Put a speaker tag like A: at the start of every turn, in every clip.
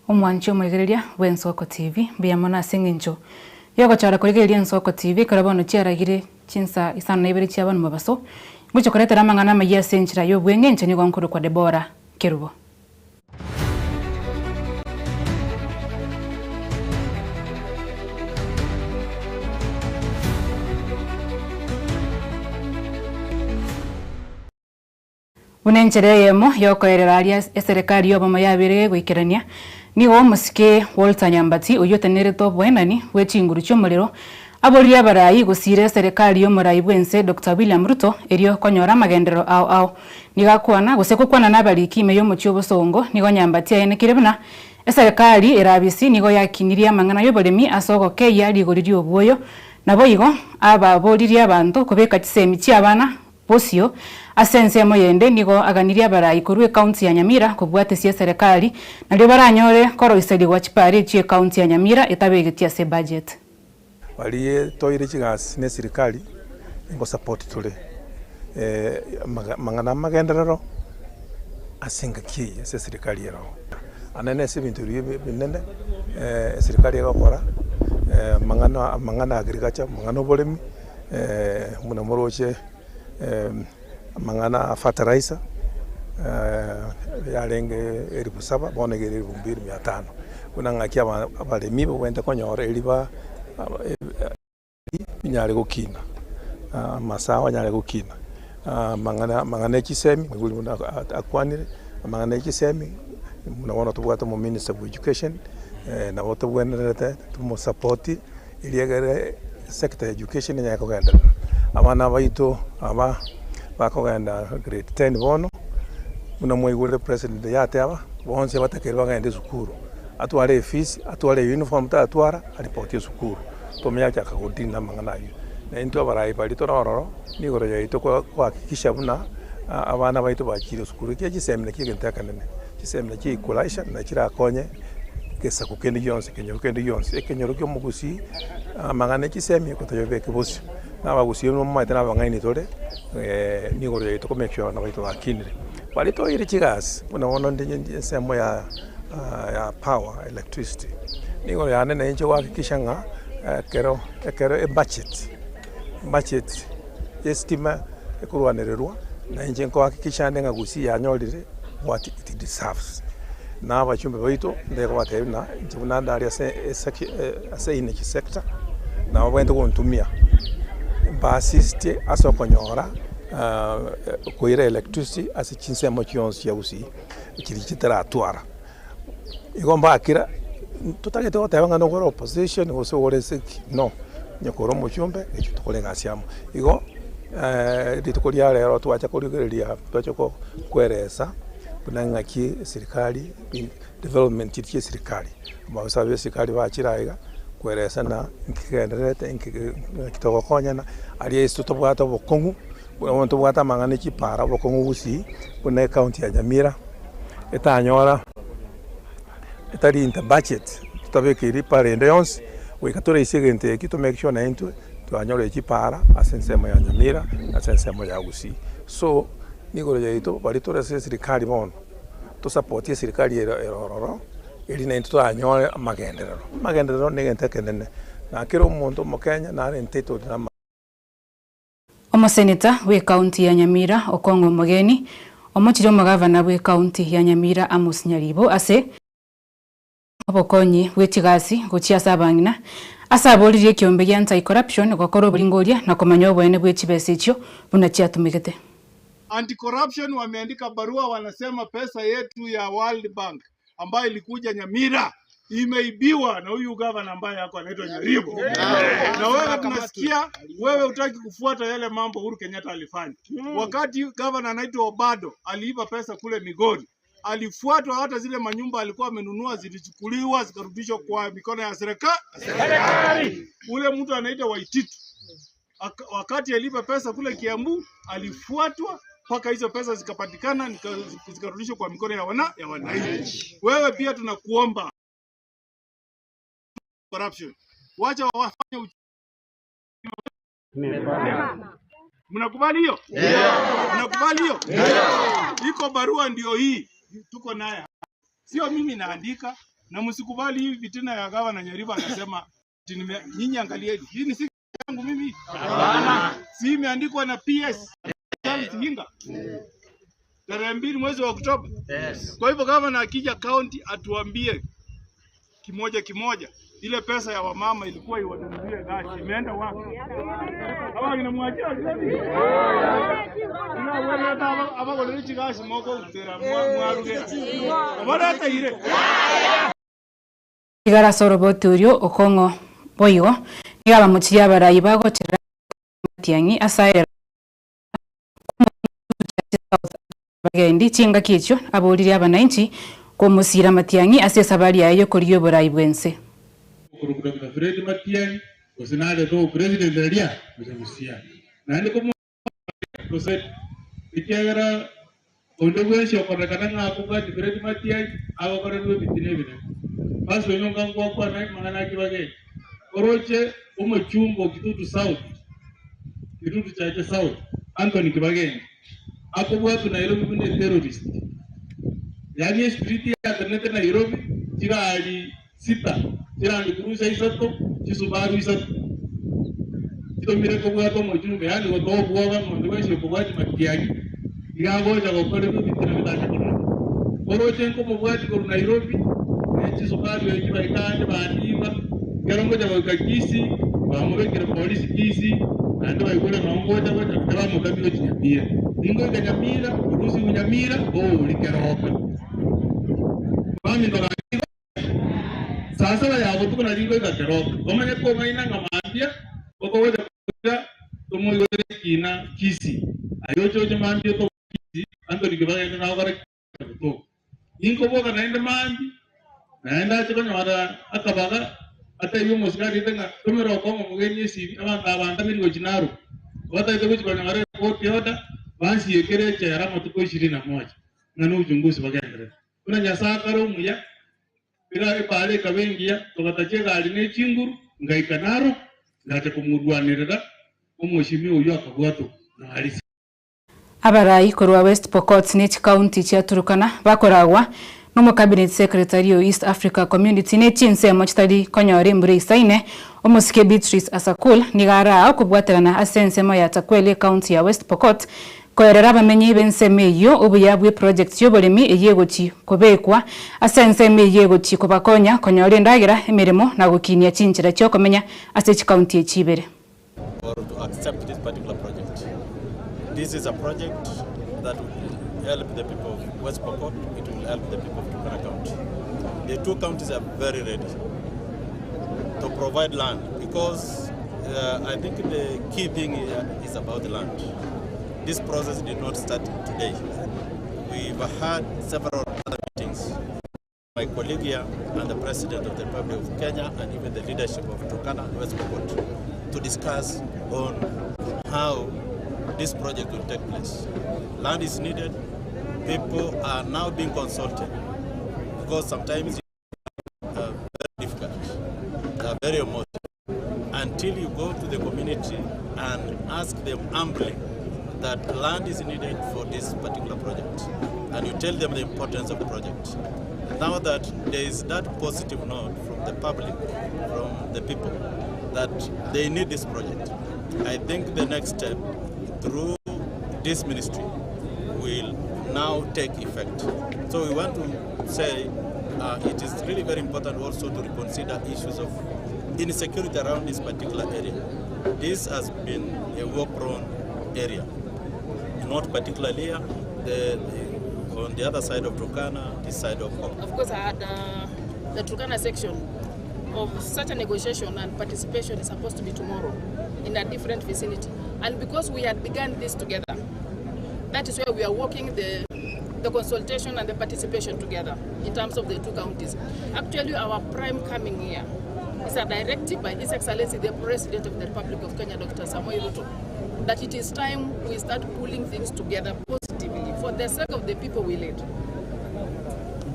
A: Omwancho mwegereria Nsoko TV bia mona singincho yoko chara kuregereria Nsoko TV karabono chiaragire chinsa isana ibiri chiabano mabaso mucho koreta ramangana magia senchira yo bwengenche ni gonkuru kwa Debora Kerubo. Unenchere yemo yoko ereraria eserikali yobo mayabire gwikirania nigo musike Walter Nyambati uyotenere to bwenani wechinguru cyomuriro aboriya barayi gusire serikali yo murayi bwense Dr. William Ruto eriyo konyora magendero ao nigakwana gusekukwana nabariki meyo mucyo bosongo nigo Nyambati ayenekirebuna eserikali erabisi nigo yakiniria mangana yoboremi asogo ke yali goririo bwoyo naboyigo aba boriria abantu kubeka kisemi cyabana posio asense moyende nigo aganiria barayi kurwe county ya Nyamira kubwate cia serikali nalio baranyore koro iseli wachipari cie county ya Nyamira etabegetia se budget
B: waliye toire chigas ne serikali ngo support tule mangana magenderero asinga ki se serikali yero anene se bintu binene serikali yakora mangana agriculture mangana bolemi muna moroche mangana fertilizer yarenge eribu 7 bonege eribu 2,500 unangakia abalemi wenda konyora eriba nyale gukina masawa nyale gukina mangana kisemi nguli muna akwanire mangana kisemi muna tubwata mu minister of education na woto bwenelete tumo support iliyegere sector education nyakogenda abana baito aba bakogenda grade 10 bono muna moyigure president yate aba bonse batakere bagende sukuru atware fees atware uniform atwara alipotie sukuru tomya cyaka kudinda mangana yo na into abarayi bali to roro nigoro yaito kwa hakikisha buna abana baito bakire sukuru kye gisemne kigentekanene gisemne kikulaisha na kira konye kesa kukendi yonse kenyoro kyo mugusi mangana kisemi ko toyobeke bosi nabagusi no mate nabangaini tore nigoro yaito ko make sure na baito bakinire bali to ire chigas bona ndinye semo ya power electricity nigoro yana na nje wakikisha nga kero budget estima ekurwanererwa na nje ko hakikisha ndenga gusi yanyorire what it deserves na abachumbe baito ndeko batebina njibuna ndari ase ine sector na wende kuntumia basiste asokonyora koira electricity ase chinsemo kyonsi yagusi kirichitara atwara igomba akira tutagete otebanga no goro opposition ose oreseki no nyakoro muchumbe ekitokole ngasiamo igo ritukoria rero twacha kurigereria twachako kweresa bunangaki serikali development kitye serikali basabe serikali bachiraiga kweresa na nkigenderete kitoko konyana ali istotobwata bokongu bonto bwata mangane kipara bokongu busi bune county ya Nyamira etanyora etari in the budget tutabeke iri parende yonse wikatore isegente kito make sure na into twanyore kipara asensemo ya Nyamira asensemo ya Gusi so nigoro yaito balitore serikali bono to support serikali erororo eri na into anyore magenderero negente kenene na kiro muntu mu Kenya na renteto na
A: Omoseneta we county ya Nyamira Okongo Mogeni omochiro magavana we county ya Nyamira Amos Nyaribo ase abokonyi wetigasi gochia sabangina asaboririe kiombe ya anti corruption gokoro bulingoria na komanyo bwene bwechibesechyo bunachiatumikete.
C: Anti corruption wameandika barua wanasema pesa yetu ya World Bank ambayo ilikuja Nyamira imeibiwa na huyu governor ambaye yako anaitwa Nyaribo. Na wewe tunasikia wewe utaki kufuata yale mambo Uhuru Kenyatta alifanya. Wakati governor anaitwa Obado aliiba pesa kule Migori, alifuatwa hata zile manyumba alikuwa amenunua zilichukuliwa zikarudishwa kwa mikono ya serikali. Ule mtu anaitwa Waititu wakati aliiba pesa kule Kiambu alifuatwa mpaka hizo pesa zikapatikana zikarudishwa kwa mikono ya wananchi. Wewe pia tunakuomba corruption. Wacha wafanye mnakubali hiyo? Mnakubali hiyo? Iko barua ndio hii tuko naye. Sio mimi naandika, Na msikubali hivi vitina ya gavana Nyaribo anasema nyinyi angalieni. Hii ni siku yangu mimi. Si imeandikwa na PS Charles Hinga. Tarehe 2 mwezi wa Oktoba. Yes. Kwa hivyo gavana akija county atuambie kimoja ile pesa ya wamama ilikuwa iwanunulie gashi imeenda wapi? Hawa inamwachia nani? Ina wewe aba wale gashi moko utera mwaruge. Bora hata ile.
A: Igara soroboturio okongo boyo igala muchiya barayi bagotera Matiang'i asaira bagendi chinga kicho aboliri abananchi kumusira Matiang'i ase sabari yayo kuriyo barayi bwense
D: kurugura Fred Matiang'i osinale to president elia musia nande ko proset ikegara ondogwesho korekana ngako ga Fred Matiang'i abo korendo bitine bine baso nyonga kwa na mangana kibage oroche umechumbo kitutu south kitutu chaje south Anthony Kibage hapo watu Nairobi ni terrorist yani spirit ya kanete Nairobi jira ali sita jira ali kurusa isato jisubaru isato kito mire ko watu mojumbe yani watu bwa ngo weshe ko watu Matiang'i igagoja ko kole bitina bitaka oroche ko mubwati ko Nairobi jisubaru ekiba ikande bandiba garongo ja bakagisi bamubekera polisi kisi ando bayikora mangoja bataba mukabiro kinyamira ningo kanyamira urusi unyamira likeroka bami ndo sasa yabo tukuna lingo ikakeroka omanye ko maina ngamambia boko woja kuja tomoyore kina kisi ayocho je mambia to kisi ando likibaya na wakara to ningo boka naenda mambi naenda chikonya wada akabaga ata iyo musikari tenga tumero ko mugenye sibi abanda bingo jinaro wata ito chikonya wada ko yoda bansi yekere chera matuko 21 ngano uchunguzi bagendere kuna nyasakaro muya bira pale kabengia tokatachega aline chinguru ngaikanaro ngate kumurwanirira umushimi uyo akagwato na alisi
A: abarayi korwa West Pokot Net County cha Turkana bakoragwa no cabinet secretary of East Africa Community ne chinse mochitari konyore mbure isaine omusike Beatrice Asakul nigara okubwaterana asensemo ya Takwele County ya West Pokot koerera bamenyi bensemeyo obuyabwe project yobolemi eyegochi kobekwa asenseme eyegochi kobakonya konyore ndagira emirimo na gukinia chinchira cyo komenya ase county echibere
E: or to accept this particular project. This is a project that will help the people of West Pokot, it will help the people of Turkana County. The two counties are very ready to provide land because I think the key thing here is about the land. This process did not start today. We've had several other meetings. My colleague here and the President of the Republic of Kenya and even the leadership of Turkana and West Pokot to discuss on how this project will take place. Land is needed. People are now being consulted because sometimes it's very difficult. They are very emotional. Until you go to the community and ask them humbly that land is needed for this particular project, and you tell them the importance of the project. Now that there is that positive note from the public, from the people, that they need this project, I think the next step through this ministry will now take effect. So we want to say it is really very important also to reconsider issues of insecurity around this particular area. This has been a war-prone area. Not particularly here, on the other side of Turkana, this side of Pokot.
F: Of course, I had the Turkana section of such a negotiation and participation is supposed to be tomorrow in a different vicinity. And because we had begun this together, that is where we are working the consultation and the participation together in terms of the two counties. Actually, our prime coming here is a directive by His Excellency, the President of the Republic of Kenya, Dr. Samoei Ruto, that it is time we start pulling things together positively for the sake of the people we lead.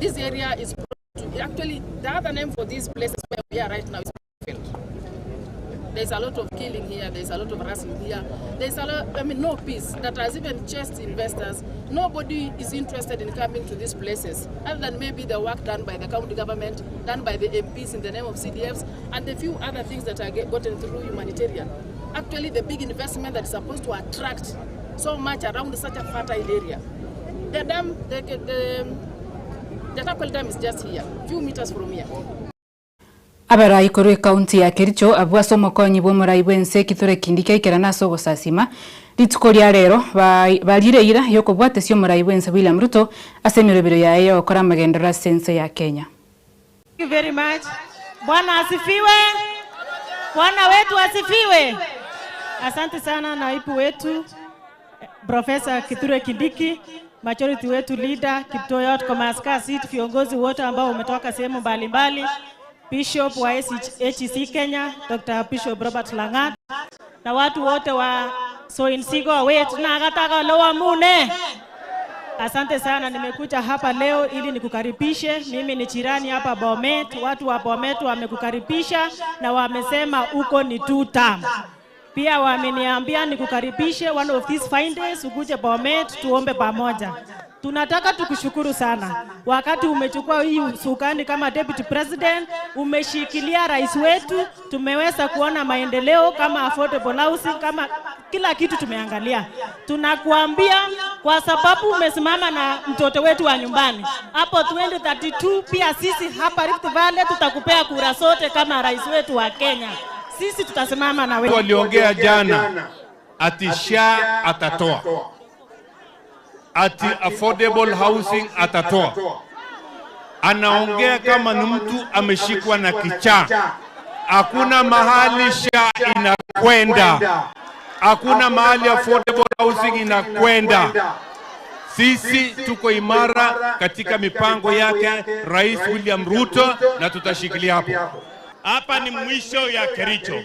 F: This area is actually the other name for these places where we are right now is field. There's a lot of killing here, there's a lot of harassing here. There's a lot, no peace that has even chased investors. Nobody is interested in coming to these places, other than maybe the work done by the county government, done by the MPs in the name of CDFs, and a few other things that are gotten through humanitarian. Actually, the big investment that is supposed to attract so much around such a fertile area. The dam, the Takwel Dam is just here, few meters from here.
A: Abara ikuru county ya Kericho abwaso mokonyi bomurai bwense kitore kindike ikirana sogo sasima litukoria rero balire ira yoko bwate sio murai bwense William Ruto asemirobero yayo okora magendera sense ya Kenya.
G: Thank you very much. Bwana asifiwe. Bwana wetu asifiwe. Asante sana naibu wetu Professor Kithure Kindiki, majority wetu leader Kiptoyot Komaska Seat, viongozi wote ambao umetoka sehemu mbalimbali, Bishop wa HEC Kenya, Dr. Bishop Robert Langat, na watu wote wa Soinsigo wetu na agataka lowa mune. Asante sana, nimekuja hapa leo ili nikukaribishe. Mimi ni jirani hapa Bomet, watu wa Bomet wamekukaribisha na wamesema uko ni 2 term. Pia wameniambia nikukaribishe one of these fine days ukuje Bomet tuombe pamoja. Tunataka tukushukuru sana. Wakati umechukua hii usukani kama deputy president, umeshikilia rais wetu, tumeweza kuona maendeleo kama affordable housing, kama kila kitu tumeangalia. Tunakuambia kwa sababu umesimama na mtoto wetu wa nyumbani. Hapo 2032 pia sisi hapa Rift Valley tutakupea kura zote kama rais wetu wa Kenya. Sisi tutasimama na wewe.
H: Waliongea jana ati SHA atatoa, ati affordable housing atatoa. Anaongea kama ni mtu ameshikwa na kichaa. Hakuna mahali SHA inakwenda, hakuna mahali affordable housing inakwenda. Sisi tuko imara katika mipango yake Rais William Ruto na tutashikilia hapo.
I: Hapa ni mwisho ya Kericho.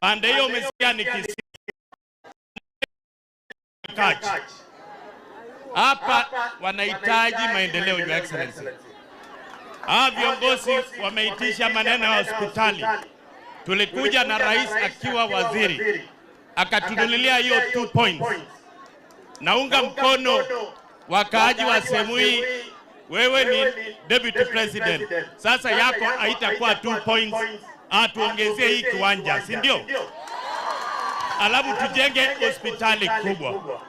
I: Pande hiyo umesikia ni Kisii. Hapa wanahitaji maendeleo, Your Excellency. Viongozi wameitisha maneno ya hospitali. Tulikuja na rais akiwa waziri, akatununulia hiyo 2 points. Naunga mkono wakaaji wa sehemu hii. Wewe ni deputy president. Sasa yako haitakuwa 2 points. Tuongezee hii kiwanja, si ndio? Alafu tujenge hospitali kubwa.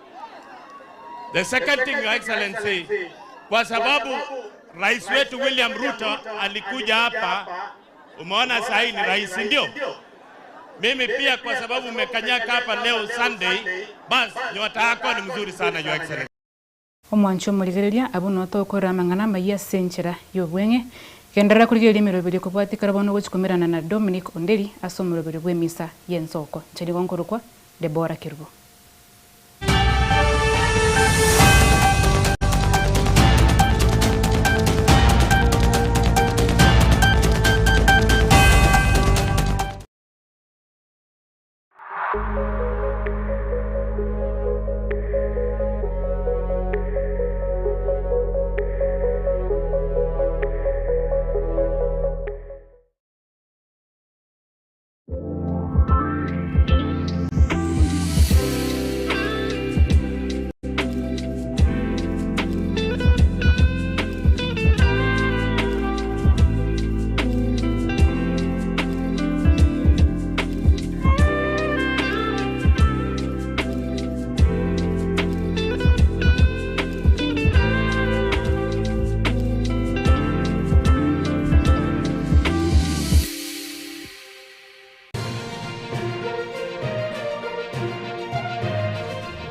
I: The second thing, Your Excellency, kwa sababu rais wetu William Ruto alikuja hapa, umeona sasa ni rais, ndio? Mimi pia kwa sababu umekanyaka hapa leo Sunday, basi nyota yako ni mzuri sana, Your Excellency.
A: Omwancho murigereria abuno tokora mangana maya senchera yobwenge kendera kurigereria mirobiri kubwatikara bono gochikomerana na Dominic Onderi asomurobiri bwe misa yensoko chari gonkorokwa Deborah Kirugo.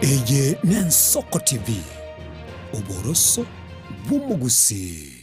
J: Eye Nensoko TV, Uboroso Bumugusi.